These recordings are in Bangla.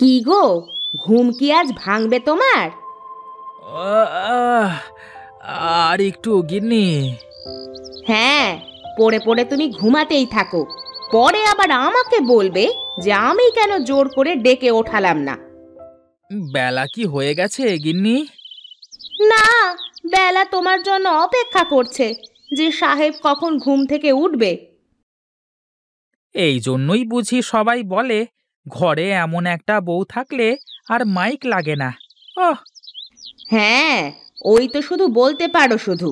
কি গো, ঘুম কি আজ ভাঙবে তোমার? আহ, আর একটু গিন্নি। হ্যাঁ, পড়ে পড়ে তুমি ঘুমাতেই থাকো। পরে আবার আমাকে বলবে যে আমি কেন জোর করে ডেকে ওঠালাম না। বেলা কি হয়ে গেছে গিন্নি? না, বেলা তোমার জন্য অপেক্ষা করছে যে সাহেব কখন ঘুম থেকে উঠবে। এই জন্যই বুঝি সবাই বলে ঘরে এমন একটা বউ থাকলে আর মাইক লাগে না। ওহ, হ্যাঁ, ওই তো শুধু বলতে পারো শুধু।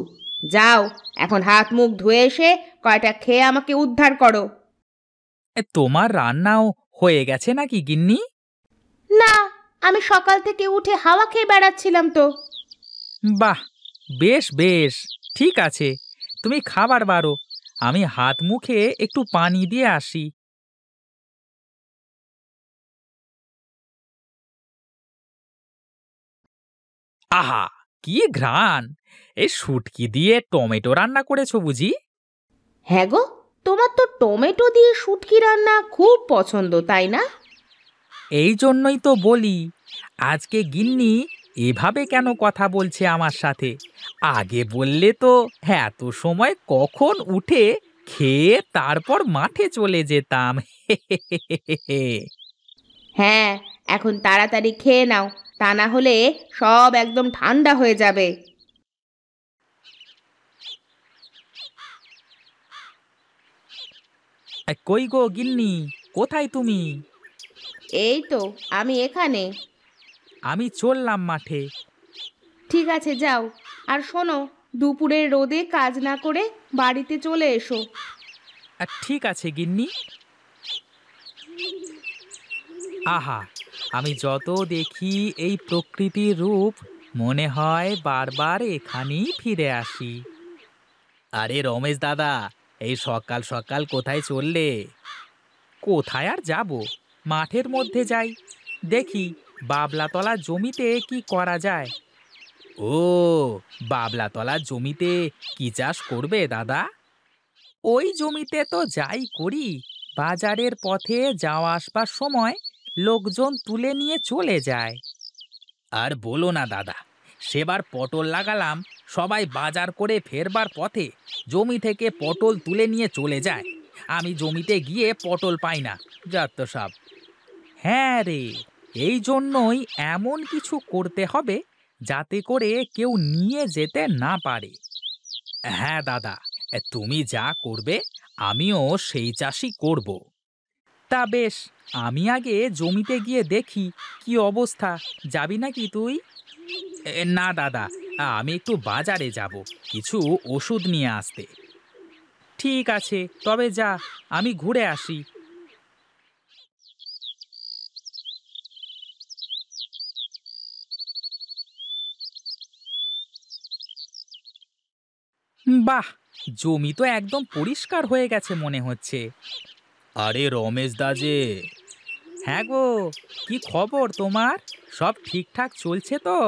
যাও, এখন হাত মুখ ধুয়ে এসে কয়টা খেয়ে আমাকে উদ্ধার করো। তোমার রান্নাও হয়ে গেছে নাকি গিন্নি? না, আমি সকাল থেকে উঠে হাওয়া খেয়ে বেড়াচ্ছিলাম তো। বাহ, বেশ বেশ, ঠিক আছে। তুমি খাবার বারো, আমি হাত মুখে একটু পানি দিয়ে আসি। আহা, কি ঘ্রাণ! এই শুটকি দিয়ে টমেটো রান্না করেছো বুঝি? হ্যাঁ গো, তোমার তো টমেটো দিয়ে শুটকি রান্না খুব পছন্দ, তাই না? এই জন্যই তো বলি, আজকে গিন্নি এভাবে কেন কথা বলছে আমার সাথে। আগে বললে তো এত সময় কখন উঠে খেয়ে তারপর মাঠে চলে যেতাম। হ্যাঁ, এখন তাড়াতাড়ি খেয়ে নাও, তা না হলে সব একদম ঠান্ডা হয়ে যাবে। কই গো গিন্নি, কোথায় তুমি? এই তো, আমি এখানে। আমি চললাম মাঠে। ঠিক আছে, যাও। আর শোনো, দুপুরের রোদে কাজ না করে বাড়িতে চলে এসো। ঠিক আছে গিন্নি। আহা, আমি যত দেখি এই প্রকৃতির রূপ, মনে হয় বারবার এখানেই ফিরে আসি। আরে রমেশ দাদা, এই সকাল সকাল কোথায় চললে? কোথায় আর যাব, মাঠের মধ্যে যাই, দেখি বাবলাতলা জমিতে কি করা যায়। ও, বাবলাতলা জমিতে কি চাষ করবে দাদা? ওই জমিতে তো যাই করি, বাজারের পথে যাওয়া আসবার সময় লোকজন তুলে নিয়ে চলে যায়। আর বলো না দাদা, সেবার পটল লাগালাম, সবাই বাজার করে ফেরবার পথে জমি থেকে পটল তুলে নিয়ে চলে যায়। আমি জমিতে গিয়ে পটল পাই না, যত সব। হ্যাঁ রে, এই জন্যই এমন কিছু করতে হবে যাতে করে কেউ নিয়ে যেতে না পারে। হ্যাঁ দাদা, তুমি যা করবে আমিও সেই চাষই করব। তা বেশ, আমি আগে জমিতে গিয়ে দেখি কি অবস্থা। যাবি নাকি তুই? না দাদা, আমি একটু বাজারে যাব, কিছু ওষুধ নিয়ে আসতে। ঠিক আছে, তবে যা, আমি ঘুরে আসি। বাহ, জমি তো একদম পরিষ্কার হয়ে গেছে মনে হচ্ছে। আরে রমেশ দা যে! হ্যাঁ গো, কি খবর তোমার? সব ঠিকঠাক চলছে তো?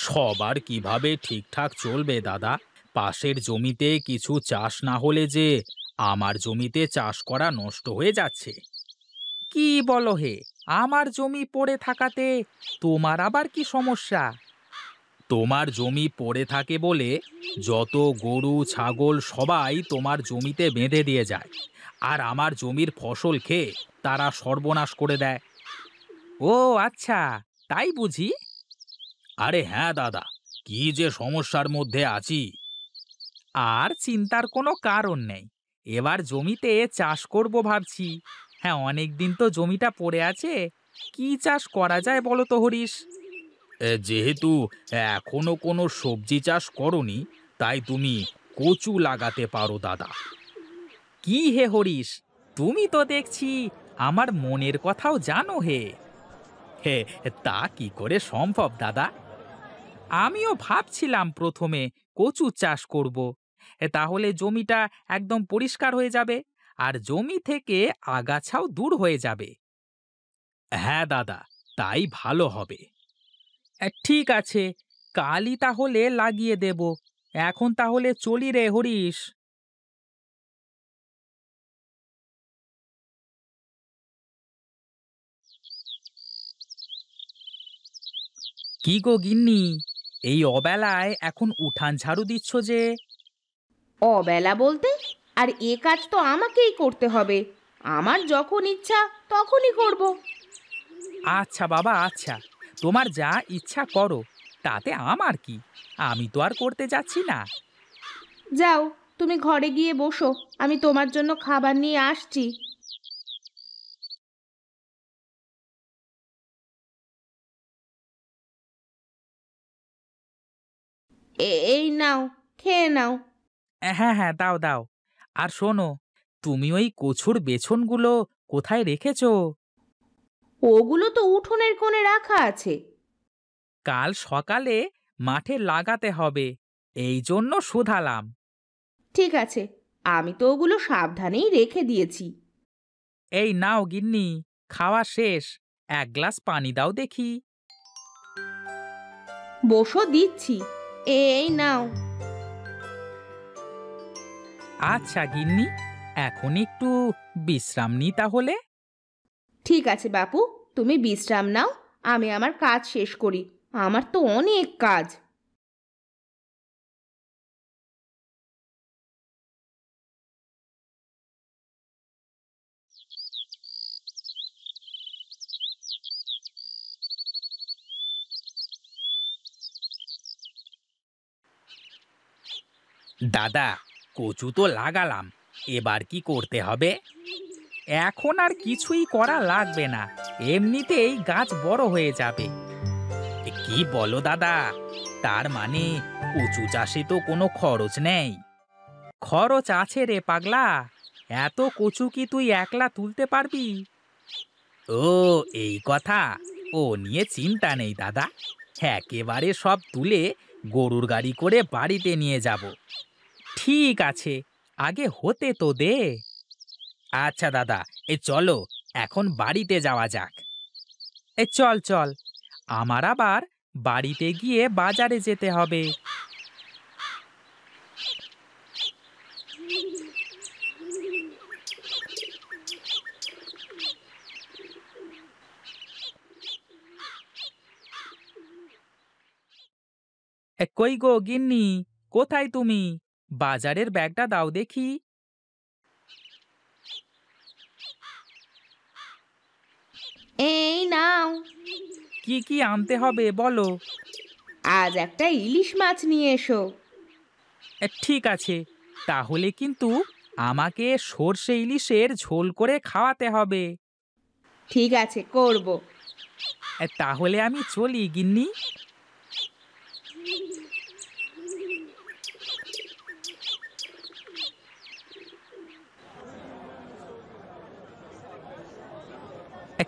সবার কিভাবে ঠিকঠাক চলবে দাদা? পাশের জমিতে কিছু চাষ না হলে যে আমার জমিতে চাষ করা নষ্ট হয়ে যাচ্ছে। কি বলো হে, আমার জমি পড়ে থাকাতে তোমার আবার কি সমস্যা? তোমার জমি পড়ে থাকে বলে যত গরু ছাগল সবাই তোমার জমিতে বেঁধে দিয়ে যায়, আর আমার জমির ফসল খেয়ে তারা সর্বনাশ করে দেয়। ও আচ্ছা, তাই বুঝি? আরে হ্যাঁ দাদা, কি যে সমস্যার মধ্যে আছি! আর চিন্তার কোনো কারণ নেই, এবার জমিতে চাষ করব ভাবছি। হ্যাঁ, অনেক দিন তো জমিটা পড়ে আছে, কি চাষ করা যায় বলো তো হরিশ? যেহেতু এখনো কোনো সবজি চাষ করনি, তাই তুমি কচু লাগাতে পারো দাদা। কি হে হরিশ, তুমি তো দেখছি আমার মনের কথাও জানো হে। হে, তা কি করে সম্ভব দাদা? আমিও ভাবছিলাম প্রথমে কচু চাষ করব। তাহলে জমিটা একদম পরিষ্কার হয়ে যাবে, আর জমি থেকে আগাছাও দূর হয়ে যাবে। হ্যাঁ দাদা, তাই ভালো হবে। ঠিক আছে, কালই তাহলে লাগিয়ে দেব। এখন তাহলে চলি রে হরিশ। কি গো গিন্নি, এই অবেলায় এখন উঠান ঝাড়ু দিচ্ছ যে? অবেলা বলতে? আর এ কাজ তো আমাকেই করতে হবে। আমার যখন ইচ্ছা তখনই করব। আচ্ছা বাবা, আচ্ছা, তোমার যা ইচ্ছা করো, তাতে আমার কি? আমি তো আর করতে যাচ্ছি না। যাও, তুমি ঘরে গিয়ে বসো, আমি তোমার জন্য খাবার নিয়ে আসছি। এই নাও, খেয়ে নাও। হ্যাঁ হ্যাঁ, দাও দাও। আর শোনো, তুমি ওই কচুর বেছনগুলো কোথায় রেখেছো? ওগুলো তো উঠোনের কোণে রাখা আছে। কাল সকালে মাঠে লাগাতে হবে, এই জন্য শুধালাম। ঠিক আছে, আমি তো ওগুলো সাবধানেই রেখে দিয়েছি। এই নাও গিন্নি, খাওয়া শেষ, এক গ্লাস পানি দাও দেখি। বসো, দিচ্ছি। এই নাও। আচ্ছা গিন্নি, এখন একটু বিশ্রাম নিই তাহলে। ঠিক আছে বাপু, তুমি বিশ্রাম নাও, আমি আমার কাজ শেষ করি। আমার তো অনেক কাজ। দাদা, কচু তো লাগালাম, এবার কি করতে হবে? এখন আর কিছুই করা লাগবে না, এমনিতেই গাছ বড় হয়ে যাবে। কি বলো দাদা? তার মানে কচু চাষে তো কোনো খরচ নেই? খরচ আছে রে পাগলা, এত কচু কি তুই একলা তুলতে পারবি? ও, এই কথা। ও নিয়ে চিন্তা নেই দাদা, একেবারে সব তুলে গরুর গাড়ি করে বাড়িতে নিয়ে যাব। ঠিক আছে, আগে হতে তো দে। আচ্ছা দাদা, চলো এখন বাড়িতে যাওয়া যাক। চল চল, আমার আবার বাড়িতে গিয়ে বাজারে যেতে হবে। কই গো গিন্নি, কোথায় তুমি? বাজারের ব্যাগটা দাও দেখি। এই নাও। কি কি আনতে হবে বলো? আজ একটা ইলিশ মাছ নিয়ে এসো। ঠিক আছে, তাহলে কিন্তু আমাকে সর্ষে ইলিশের ঝোল করে খাওয়াতে হবে। ঠিক আছে, করব। তাহলে আমি চলি গিন্নি।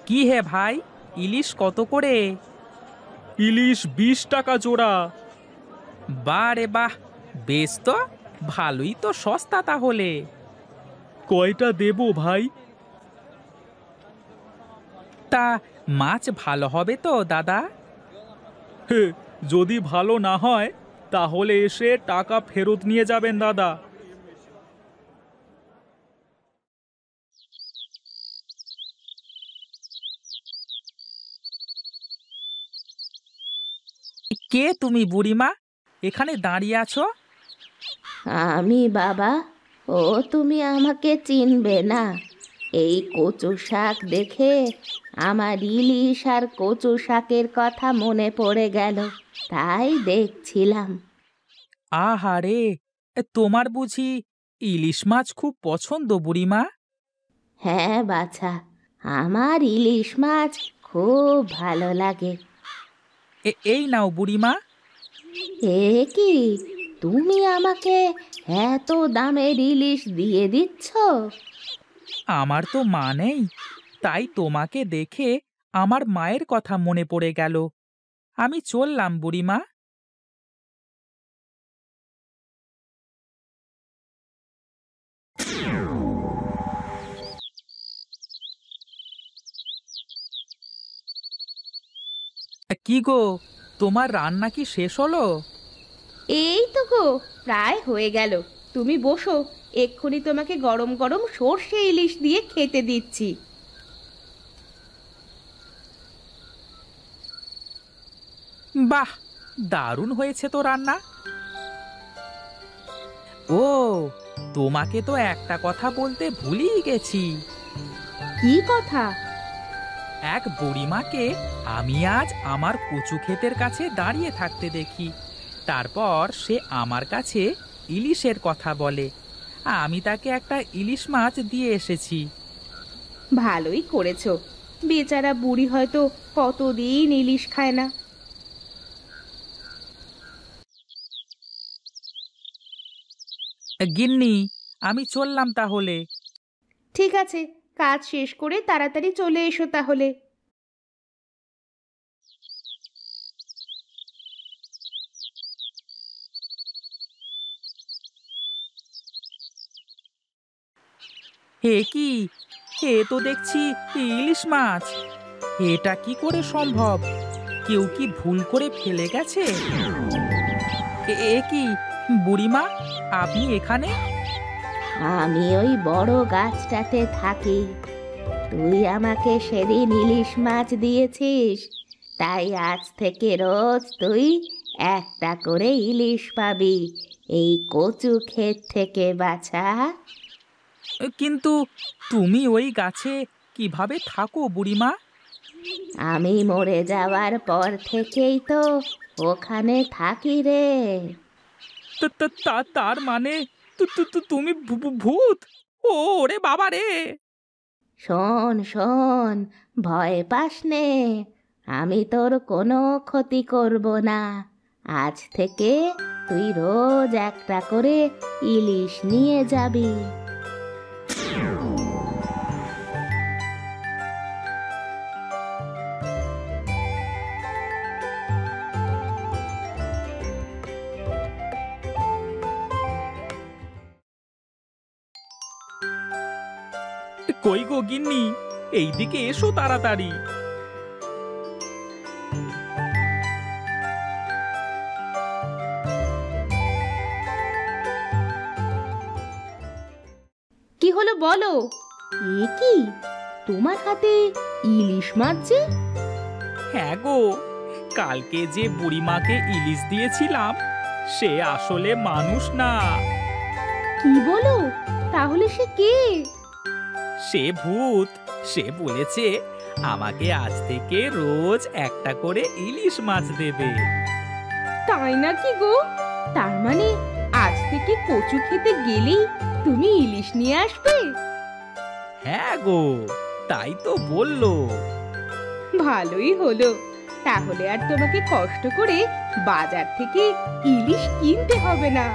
কি হে ভাই, ইলিশ কত করে? ইলিশ 20 টাকা জোড়া। বাহ রে বাহ, বেশ তো, ভালোই তো সস্তা তাহলে। কয়টা দেবো ভাই? তা মাছ ভালো হবে তো দাদা? হে, যদি ভালো না হয় তাহলে এসে টাকা ফেরত নিয়ে যাবেন দাদা। কে তুমি বুড়িমা, এখানে দাঁড়িয়ে আছো? আমি বাবা। ও, তুমি আমাকে চিনবে না? এই কচু শাক দেখে আমার ইলিশ আর কচু শাকের কথা মনে পড়ে গেল, তাই দেখছিলাম। আহারে, তোমার বুঝি ইলিশ মাছ খুব পছন্দ বুড়িমা? হ্যাঁ বাছা, আমার ইলিশ মাছ খুব ভালো লাগে। এই নাও বুড়িমা। এ কি, তুমি আমাকে এত দামের ইলিশ দিয়ে দিচ্ছ? আমার তো মা নেই, তাই তোমাকে দেখে আমার মায়ের কথা মনে পড়ে গেল। আমি চললাম বুড়িমা। কি গো, তোমার রান্না কি শেষ হলো? এই তো গো, প্রায় হয়ে গেল। তুমি বসো, এক্ষুনি তোমাকে গরম গরম সর্ষে ইলিশ দিয়ে খেতে দিচ্ছি। বাহ, দারুণ হয়েছে তো রান্না। ও, তোমাকে তো একটা কথা বলতে ভুলেই গেছি। কি কথা? এক বুড়িমাকে আমি আজ আমার কচু ক্ষেতের কাছে দাঁড়িয়ে থাকতে দেখি। তারপর সে আমার কাছে ইলিশের কথা বলে। আমি তাকে একটা ইলিশ মাছ দিয়ে এসেছি। ভালোই করেছো। বেচারা বুড়ি হয়তো কতদিন ইলিশ খায় না। গিন্নি, আমি চললাম তাহলে। ঠিক আছে, কাজ শেষ করে তাড়াতাড়ি চলে এসো তাহলে। এ কি, এ তো দেখছি ইলিশ মাছ। এটা কি করে সম্ভব? কেউ কি ভুল করে ফেলে গেছে? এ কি বুড়িমা, আপনি এখানে? আমি ওই বড় গাছটাতে থাকি। তুই আমাকে সেদিন ইলিশ মাছ দিয়েছিস, তাই আজ থেকে রোজ তুই একটা করে ইলিশ পাবি এই কচু ক্ষেত থেকে, বাছা। কিন্তু তুমি ওই গাছে কিভাবে থাকো বুড়িমা? আমি মরে যাওয়ার পর থেকেই তো ওখানে থাকি রে। তার মানে তুমি ভূত? ও, ওরে বাবা রে! শোন শোন, ভয় পাস নে, আমি তোর কোনো ক্ষতি করব না। আজ থেকে তুই রোজ একটা করে ইলিশ নিয়ে যাবি। কই গো গিন্নি, এইদিকে এসো তাড়াতাড়ি। কি হলো বলো? এ কি, তোমার হাতে ইলিশ মাছ যে? হ্যাঁ গো, কালকে যে বুড়িমাকে ইলিশ দিয়েছিলাম সে আসলে মানুষ না, কি বলো? তাহলে সে কে? সে ভূত। সে বলেছে আমাকে আজ থেকে রোজ একটা করে ইলিশ মাছ দেবে। তাই নাকি গো? তার মানে আজ থেকে কচু খেতে গেলেই তুমি ইলিশ নিয়ে আসবে? হ্যাঁ গো, তাই তো বললো। ভালোই হলো, তাহলে আর তোমাকে কষ্ট করে বাজার থেকে ইলিশ কিনতে হবে না।